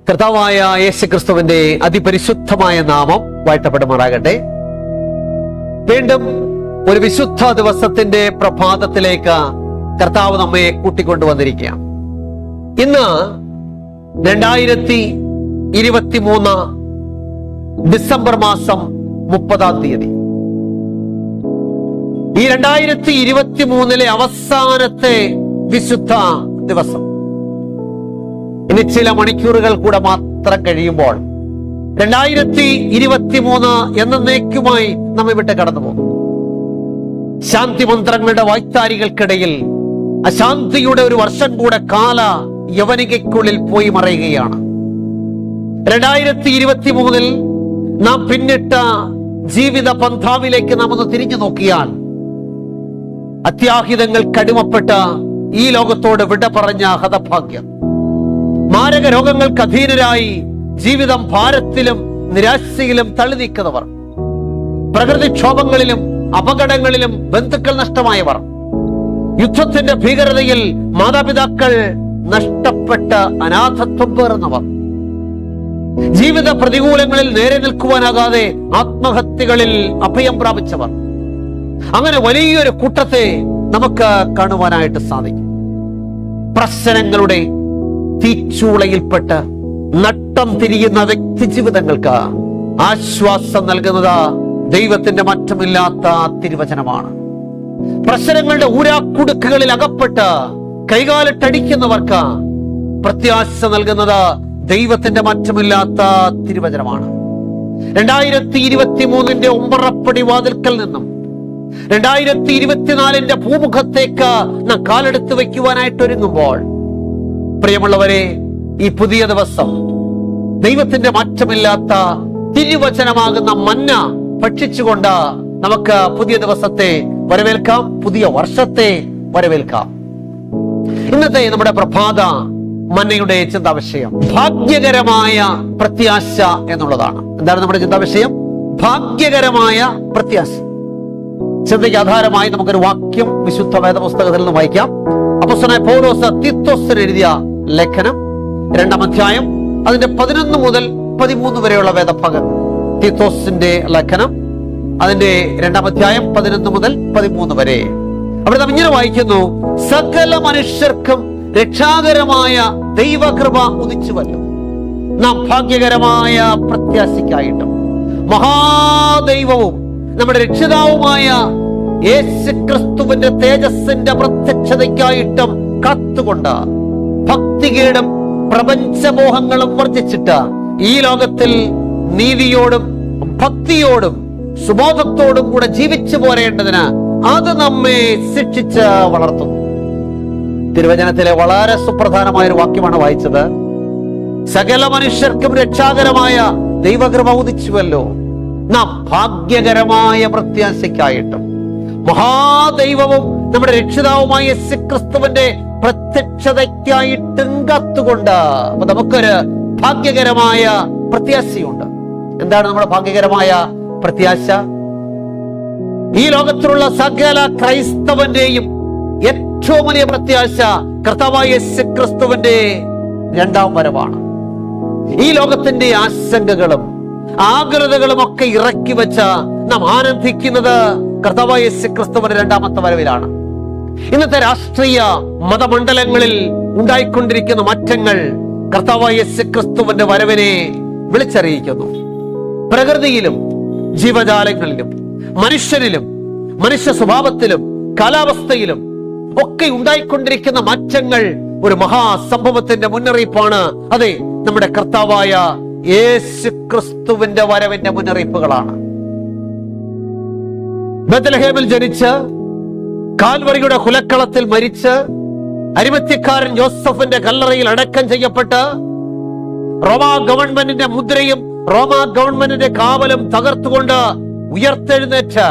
കർത്താവായ യേശുക്രിസ്തുവിന്റെ അതിപരിശുദ്ധമായ നാമം വാഴ്ത്തപ്പെടുമാറാകട്ടെ. വീണ്ടും ഒരു വിശുദ്ധ ദിവസത്തിന്റെ പ്രഭാതത്തിലേക്ക് കർത്താവ് നമ്മെ കൂട്ടിക്കൊണ്ടുവന്നിരിക്കുകയാണ്. ഇന്ന് 2023 ഡിസംബർ മാസം 30-ാം തീയതി. ഈ 2023 അവസാനത്തെ വിശുദ്ധ ദിവസം. ഇനി ചില മണിക്കൂറുകൾ കൂടെ മാത്രം കഴിയുമ്പോൾ 2023 എന്നേക്കുമായി നമ്മെ വിട്ട് കടന്നു പോകും. ശാന്തി മന്ത്രങ്ങളുടെ വായ്ത്താരികൾക്കിടയിൽ അശാന്തിയുടെ ഒരു വർഷം കൂടെ കാല യവനികയ്ക്കുള്ളിൽ പോയി മറയുകയാണ്. 2023 നാം പിന്നിട്ട ജീവിത പന്ഥാവിലേക്ക് നാം ഒന്ന് തിരിഞ്ഞു നോക്കിയാൽ, അത്യാഹിതങ്ങൾക്ക് അടിമപ്പെട്ട ഈ ലോകത്തോട് വിട പറഞ്ഞ ഹതഭാഗ്യം, മാരക രോഗങ്ങൾക്ക് അധീനരായി ജീവിതം ഭാരത്തിലും നിരാശയിലും തള്ളി നീക്കുന്നവർ, പ്രകൃതിക്ഷോഭങ്ങളിലും അപകടങ്ങളിലും ബന്ധുക്കൾ നഷ്ടമായവർ, യുദ്ധത്തിന്റെ ഭീകരതയിൽ മാതാപിതാക്കൾ നഷ്ടപ്പെട്ട അനാഥത്വം പേറുന്നവർ, ജീവിത പ്രതികൂലങ്ങളിൽ നേരെ നിൽക്കുവാനാകാതെ ആത്മഹത്യകളിൽ അഭയം പ്രാപിച്ചവർ, അങ്ങനെ വലിയൊരു കൂട്ടത്തെ നമുക്ക് കാണുവാനായിട്ട് സാധിക്കും. പ്രശ്നങ്ങളുടെ തീച്ചൂളയിൽപ്പെട്ട് നട്ടം തിരിയുന്ന വ്യക്തി ജീവിതങ്ങൾക്ക് ആശ്വാസം നൽകുന്നത് ദൈവത്തിന്റെ മാറ്റമില്ലാത്ത തിരുവചനമാണ്. പ്രശ്നങ്ങളുടെ ഊരാക്കുടുക്കുകളിൽ അകപ്പെട്ട് കൈകാലിട്ടടിക്കുന്നവർക്ക് പ്രത്യാശ നൽകുന്നത് ദൈവത്തിന്റെ മാറ്റമില്ലാത്ത തിരുവചനമാണ്. 2023 ഉമ്പറപ്പടി വാതിൽക്കൽ നിന്നും 2024 ഭൂമുഖത്തേക്ക് നാം കാലെടുത്ത് വയ്ക്കുവാനായിട്ട് ഒരുങ്ങുമ്പോൾ, പ്രിയമുള്ളവരെ, ഈ പുതിയ ദിവസം ദൈവത്തിന്റെ മാറ്റമില്ലാത്ത തിരുവചനമാകുന്ന മന്ന ഭക്ഷിച്ചുകൊണ്ട് നമുക്ക് പുതിയ ദിവസത്തെ വരവേൽക്കാം, പുതിയ വർഷത്തെ വരവേൽക്കാം. ഇന്നത്തെ നമ്മുടെ പ്രഭാത മന്നയുടെ ചിന്താവിഷയം ഭാഗ്യകരമായ പ്രത്യാശ എന്നുള്ളതാണ്. എന്താണ് നമ്മുടെ ചിന്താവിഷയം? ഭാഗ്യകരമായ പ്രത്യാശ. ചിന്തയ്ക്ക് ആധാരമായി നമുക്കൊരു വാക്യം വിശുദ്ധ വേദപുസ്തകത്തിൽ നിന്ന് വായിക്കാം. അപ്പോസ്തലനായ പൗലോസ് തീത്തോസിന് എഴുതിയ ലേഖനം 2-ാം അധ്യായം അതിന്റെ 11 മുതൽ 13 വരെയുള്ള വേദഭാഗം. തീത്തോസിന്റെ ലേഖനം അതിന്റെ 2-ാം അധ്യായം 11 മുതൽ 13 വരെ. അവിടെ നാം ഇങ്ങനെ വായിക്കുന്നു: സകല മനുഷ്യർക്കും രക്ഷാകരമായ ദൈവകൃപ ഉദിച്ചുവല്ലോ, നാം ഭാഗ്യകരമായ പ്രത്യാശയ്ക്കായിട്ടും മഹാദൈവവും നമ്മുടെ രക്ഷിതാവുമായ യേശുക്രിസ്തുവിന്റെ തേജസ്സിന്റെ പ്രത്യക്ഷതയ്ക്കായിട്ടും കാത്തുകൊണ്ട് ഭക്തികേടും പ്രപഞ്ചമോഹങ്ങളും വർജിച്ചിട്ട് ഈ ലോകത്തിൽ നീതിയോടും ഭക്തിയോടും സുബോധത്തോടും കൂടെ ജീവിച്ചു പോരേണ്ടതിന് അത് നമ്മെ ശിക്ഷിച്ച് വളർത്തുന്നു. തിരുവചനത്തിലെ വളരെ സുപ്രധാനമായ ഒരു വാക്യമാണ് വായിച്ചത്. സകല മനുഷ്യർക്കും രക്ഷാകരമായ ദൈവകൃപ ഉദിച്ചുവല്ലോ, നാം ഭാഗ്യകരമായ പ്രത്യാശയ്ക്കായിട്ടും മഹാദൈവവും നമ്മുടെ രക്ഷിതാവുമായ യേശുക്രിസ്തുവിന്റെ പ്രത്യക്ഷതയ്ക്കായിട്ടും കാത്തുകൊണ്ട്. അപ്പൊ നമുക്കൊരു ഭാഗ്യകരമായ പ്രത്യാശയുണ്ട്. എന്താണ് നമ്മുടെ ഭാഗ്യകരമായ പ്രത്യാശ? ഈ ലോകത്തിലുള്ള സകല ക്രൈസ്തവന്റെയും ഏറ്റവും വലിയ പ്രത്യാശ കർത്താവായ യേശുക്രിസ്തുവിന്റെ 2-ാം വരവാണ്. ഈ ലോകത്തിന്റെ ആശങ്കകളും ആകുലതകളും ഒക്കെ ഇറക്കി വെച്ച നാം ആനന്ദിക്കുന്നത് കർത്താവായ യേശുക്രിസ്തുവിന്റെ 2-ാമത്തെ വരവിലാണ്. ഇന്നത്തെ രാഷ്ട്രീയ മതമണ്ഡലങ്ങളിൽ ഉണ്ടായിക്കൊണ്ടിരിക്കുന്ന മാറ്റങ്ങൾ കർത്താവായ യേശുക്രിസ്തുവിന്റെ വരവിനെ വിളിച്ചറിയിക്കുന്നു. പ്രകൃതിയിലും ജീവജാലങ്ങളിലും മനുഷ്യരിലും മനുഷ്യ സ്വഭാവത്തിലും കാലാവസ്ഥയിലും ഒക്കെ ഉണ്ടായിക്കൊണ്ടിരിക്കുന്ന മാറ്റങ്ങൾ ഒരു മഹാസംഭവത്തിന്റെ മുന്നറിയിപ്പാണ്. അതെ, നമ്മുടെ കർത്താവായ യേശുക്രിസ്തുവിന്റെ വരവിന്റെ മുന്നറിയിപ്പുകളാണ്. ബത്ലഹേമിൽ ജനിച്ച് കാൽവറിയുടെ കുലക്കളത്തിൽ മരിച്ച് അരിമത്യക്കാരൻ യോസഫിന്റെ കല്ലറയിൽ അടക്കം ചെയ്യപ്പെട്ട് റോമാ ഗവൺമെന്റിന്റെ മുദ്രയും റോമാ ഗവൺമെന്റിന്റെ കാവലും തകർത്തുകൊണ്ട് ഉയർത്തെഴുന്നേറ്റ്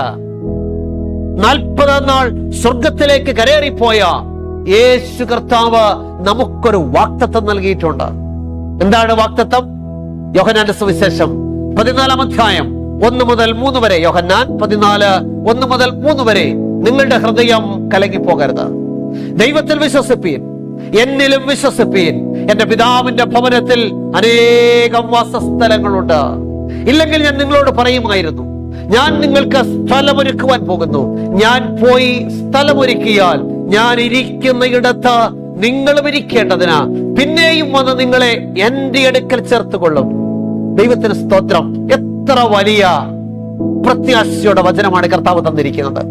40 നാൾ സ്വർഗത്തിലേക്ക് കരേറിപ്പോയ യേശു കർത്താവ് നമുക്കൊരു വാഗ്ദത്തം നൽകിയിട്ടുണ്ട്. എന്താണ് വാഗ്ദത്തം? യോഹന്നാന്റെ സുവിശേഷം 14-ാം അധ്യായം 1 മുതൽ 3 വരെ. യോഹന്നാൻ 14, 1 മുതൽ 3 വരെ. നിങ്ങളുടെ ഹൃദയം കലങ്ങിപ്പോകരുത്, ദൈവത്തിൽ വിശ്വസിപ്പീൻ, എന്നിലും വിശ്വസിപ്പീൻ. എന്റെ പിതാവിന്റെ ഭവനത്തിൽ അനേകം വാസസ്ഥലങ്ങളുണ്ട്. ഇല്ലെങ്കിൽ ഞാൻ നിങ്ങളോട് പറയുമായിരുന്നു, ഞാൻ നിങ്ങൾക്ക് സ്ഥലമൊരുക്കുവാൻ പോകുന്നു. ഞാൻ പോയി സ്ഥലമൊരുക്കിയാൽ ഞാൻ ഇരിക്കുന്ന ഇടത്ത് നിങ്ങളും ഇരിക്കേണ്ടതിന് പിന്നെയും വന്ന് നിങ്ങളെ എന്റെ അടുക്കൽ ചേർത്തുകൊള്ളും. ദൈവത്തിന് സ്തോത്രം. എത്ര വലിയ പ്രത്യാശയുടെ വചനമാണ് കർത്താവ് തന്നിരിക്കുന്നത്.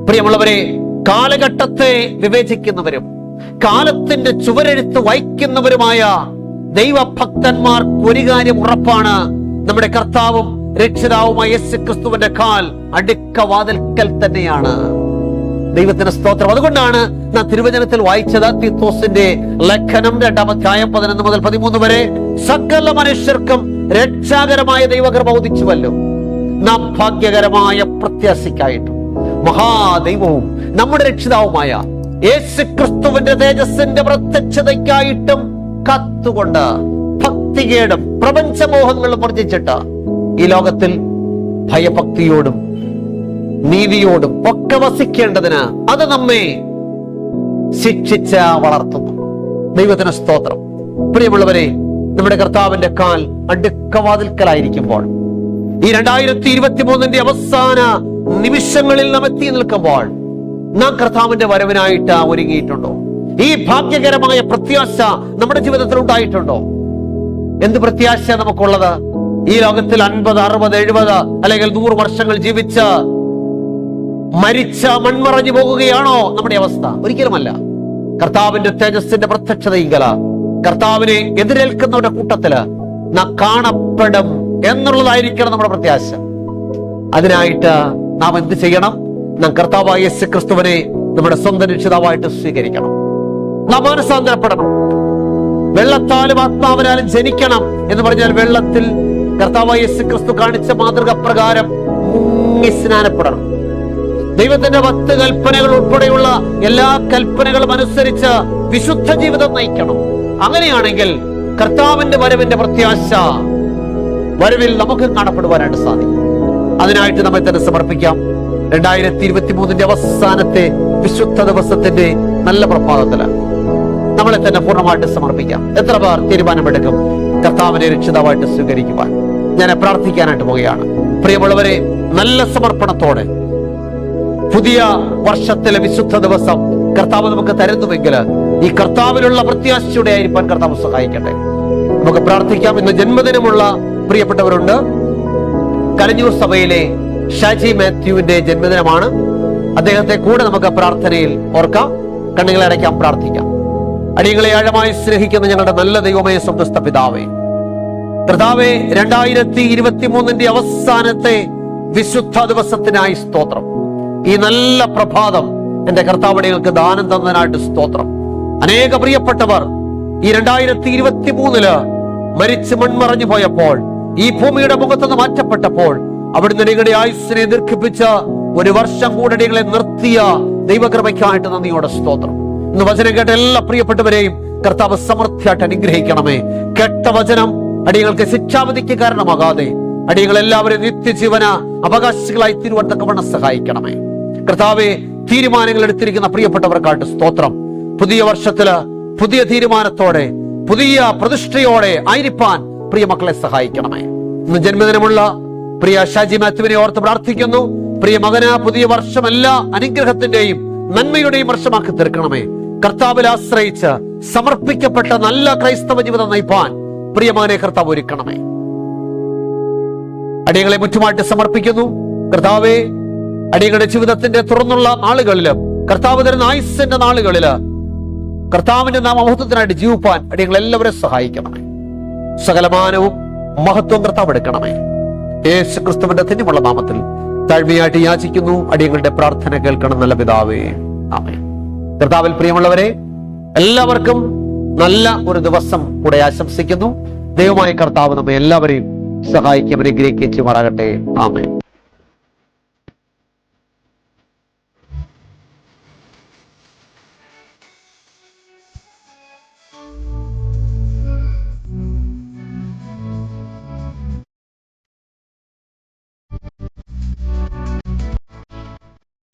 പ്രിയമുള്ളവരെ, കാലഘട്ടത്തെ വിവേചിക്കുന്നവരും കാലത്തിന്റെ ചുവരെഴുത്ത് വായിക്കുന്നവരുമായ ദൈവഭക്തന്മാർക്ക് ഒരു കാര്യം ഉറപ്പാണ്: നമ്മുടെ കർത്താവും രക്ഷിതാവുമായ യേശുക്രിസ്തുവിന്റെ കാൽ അടുക്ക വാതിൽക്കൽ തന്നെയാണ്. ദൈവത്തിന് സ്തോത്രം. അതുകൊണ്ടാണ് നാം തിരുവചനത്തിൽ വായിച്ചത്, തീത്തോസിന്റെ ലേഖനം 2-ാം അധ്യായം 11 മുതൽ 13 വരെ, സകല മനുഷ്യർക്കും രക്ഷാകരമായ ദൈവകൃപ ഉദിച്ചുവല്ലോ. നാം ഭാഗ്യകരമായ പ്രത്യാശയ്ക്കായിട്ടും മഹാദൈവവും നമ്മുടെ രക്ഷിതാവുമായ യേശുക്രിസ്തുവിന്റെ തേജസ്സിന്റെ പ്രത്യക്ഷതയ്ക്കായിട്ടും കത്തുകൊണ്ട് ഭക്തികേടും പ്രപഞ്ചമോഹങ്ങളും വർജിച്ചിട്ട് ഈ ലോകത്തിൽ ഭയഭക്തിയോടും നീതിയോടും ഒക്കെ വസിക്കേണ്ടതിന് അത് നമ്മെ ശിക്ഷിച്ച് വളർത്തുന്നു. ദൈവത്തിന് സ്തോത്രം. പ്രിയമുള്ളവരെ, നമ്മുടെ കർത്താവിന്റെ കാൽ അടുക്കവാതിൽക്കലായിരിക്കുമ്പോൾ, ഈ 2023 അവസാന നിമിഷങ്ങളിൽ നാം എത്തി നിൽക്കുമ്പോൾ, നാം കർത്താവിന്റെ വരവിനായിട്ട് ഒരുങ്ങിയിട്ടുണ്ടോ? ഈ ഭാഗ്യകരമായ പ്രത്യാശ നമ്മുടെ ജീവിതത്തിൽ ഉണ്ടായിട്ടുണ്ടോ? എന്ത് പ്രത്യാശ നമുക്കുള്ളത്? ഈ ലോകത്തിൽ 50, 60, 70 അല്ലെങ്കിൽ 100 വർഷങ്ങൾ ജീവിച്ച് മരിച്ച മൺമറഞ്ഞു പോകുകയാണോ നമ്മുടെ അവസ്ഥ? ഒരിക്കലുമല്ല. കർത്താവിന്റെ തേജസ്സിന്റെ പ്രത്യക്ഷതയിങ്കല കർത്താവിനെ എതിരേൽക്കുന്നവരുടെ കൂട്ടത്തില് നാം കാണപ്പെടും എന്നുള്ളതായിരിക്കണം നമ്മുടെ പ്രത്യാശ. അതിനായിട്ട് നാം എന്ത് ചെയ്യണം? നാം കർത്താവായ യേശുക്രിസ്തുവിനെ നമ്മുടെ സ്വന്തം രക്ഷിതാവായിട്ട് സ്വീകരിക്കണം. നാം മാനസാന്തരപ്പെടണം. വെള്ളത്താലും ആത്മാവിനാലും ജനിക്കണം എന്ന് പറഞ്ഞാൽ വെള്ളത്തിൽ കർത്താവായ യേശുക്രിസ്തു കാണിച്ച മാതൃക പ്രകാരം മുങ്ങി സ്നാനപ്പെടണം. ദൈവത്തിന്റെ 10 കൽപ്പനകൾ ഉൾപ്പെടെയുള്ള എല്ലാ കൽപ്പനകളും അനുസരിച്ച് വിശുദ്ധ ജീവിതം നയിക്കണം. അങ്ങനെയാണെങ്കിൽ കർത്താവിന്റെ വരവിന്റെ പ്രത്യാശ വരവിൽ നമുക്ക് കാണപ്പെടുവാനായിട്ട് സാധിക്കും. അതിനായിട്ട് നമ്മെ തന്നെ സമർപ്പിക്കാം. 2023 അവസാനത്തെ വിശുദ്ധ ദിവസത്തിന്റെ നല്ല പ്രഭാതത്തില് നമ്മളെ തന്നെ പൂർണ്ണമായിട്ട് സമർപ്പിക്കാം. എത്ര പേർ തീരുമാനമെടുക്കും കർത്താവിനെ രക്ഷിതാവായിട്ട് സ്വീകരിക്കുവാൻ? ഞാൻ പ്രാർത്ഥിക്കാനായിട്ട് പോവുകയാണ്. പ്രിയമുള്ളവരെ, നല്ല സമർപ്പണത്തോടെ പുതിയ വർഷത്തിലെ വിശുദ്ധ ദിവസം കർത്താവ് നമുക്ക് തരുന്നുവെങ്കിൽ ഈ കർത്താവിലുള്ള പ്രത്യാശയുടെ ആയിരിക്കാൻ കർത്താവ് സഹായിക്കട്ടെ. നമുക്ക് പ്രാർത്ഥിക്കാം. ഇന്ന് ജന്മദിനമുള്ള പ്രിയപ്പെട്ടവരുണ്ട്. കലഞ്ഞൂർ സഭയിലെ ഷാജി മാത്യുവിന്റെ ജന്മദിനമാണ്. അദ്ദേഹത്തെ കൂടെ നമുക്ക് പ്രാർത്ഥനയിൽ ഓർക്കാം. കണ്ണുകളെ അടയ്ക്കാം, പ്രാർത്ഥിക്കാം. അടിയങ്ങളെ ആഴമായി സ്നേഹിക്കുന്ന ഞങ്ങളുടെ നല്ല ദൈവമേ, സ്വർഗ്ഗസ്ഥ പിതാവേ, കർത്താവേ, 2023 അവസാനത്തെ വിശുദ്ധ ദിവസത്തിനായി സ്തോത്രം. ഈ നല്ല പ്രഭാതം എന്റെ കർത്താവടികൾക്ക് ദാനം തന്നതിനായിട്ട് സ്തോത്രം. അനേക പ്രിയപ്പെട്ടവർ ഈ 2023 മരിച്ച് മൺമറഞ്ഞു പോയപ്പോൾ, ഈ ഭൂമിയുടെ മുഖത്തുനിന്ന് മാറ്റപ്പെട്ടപ്പോൾ, അവിടുന്ന് നിങ്ങളുടെ ആയുസ്സിനെ ദീർഘിപ്പിച്ച 1 വർഷം കൂടെ നിങ്ങളെ നിർത്തിയ ദൈവകൃപയ്ക്കായിട്ട് നന്ദിയോടെ സ്തോത്രം. ഇന്ന് വചനം കേട്ട എല്ലാ പ്രിയപ്പെട്ടവരെയും കർത്താവ് സമൃദ്ധിയായിട്ട് അനുഗ്രഹിക്കണമേ. കേട്ട വചനം അടിയങ്ങൾക്ക് ശിക്ഷാവിധിക്ക് കാരണമാകാതെ അടിയങ്ങൾ എല്ലാവരും നിത്യജീവന അവകാശികളായി തിരുവനന്തപുരം സഹായിക്കണമേ. കർത്താവെ, തീരുമാനങ്ങൾ എടുത്തിരിക്കുന്ന പ്രിയപ്പെട്ടവർക്കായിട്ട് സ്തോത്രം. പുതിയ വർഷത്തില് പുതിയ തീരുമാനത്തോടെ പുതിയ പ്രതിഷ്ഠയോടെ ആയിരിക്കാൻ പ്രിയ മക്കളെ സഹായിക്കണമേ. ഇന്ന് ജന്മദിനമുള്ള പ്രിയ ഷാജി മാത്യുവിനെ ഓർത്ത് പ്രാർത്ഥിക്കുന്നു. പ്രിയ മകന് പുതിയ വർഷം എല്ലാ അനുഗ്രഹത്തിന്റെയും നന്മയുടെയും വർഷമാക്കി തീർക്കണമേ. കർത്താവിൽ ആശ്രയിച്ച് സമർപ്പിക്കപ്പെട്ട നല്ല ക്രൈസ്തവ ജീവിതം നയിപ്പാൻ പ്രിയ മകനെ കർത്താവ് ഒരുക്കണമേ. അടിയങ്ങളെ മുറ്റുമായിട്ട് സമർപ്പിക്കുന്നു. കർത്താവെ, അടിയങ്ങളുടെ ജീവിതത്തിന്റെ തുറന്നുള്ള നാളുകളില്, കർത്താവ് തരുന്ന ആയുസ്സിന്റെ നാളുകളില് കർത്താവിന്റെ നാമമഹത്വത്തിനായിട്ട് ജീവിപ്പാൻ അടിയങ്ങൾ എല്ലാവരും സഹായിക്കണമേ. സകലമാനവും മഹത്വം കർത്താവ് എടുക്കണമേ. യേശുക്രിസ്തുവിന്റെ ധന്യമുള്ള നാമത്തിൽ താഴ്മയായിട്ട് യാചിക്കുന്നു. അടിയങ്ങളുടെ പ്രാർത്ഥന കേൾക്കണം നല്ല പിതാവേ, ആമേൻ. കർത്താവിൽ പ്രിയമുള്ളവരെ, എല്ലാവർക്കും നല്ല ഒരു ദിവസം കൂടെ ആശംസിക്കുന്നു. ദൈവമായ കർത്താവ് നമ്മെ എല്ലാവരെയും സഹായിക്കും, അനുഗ്രഹിക്കുകയും ചെയ്യുമാറാകട്ടെ. ആമേൻ.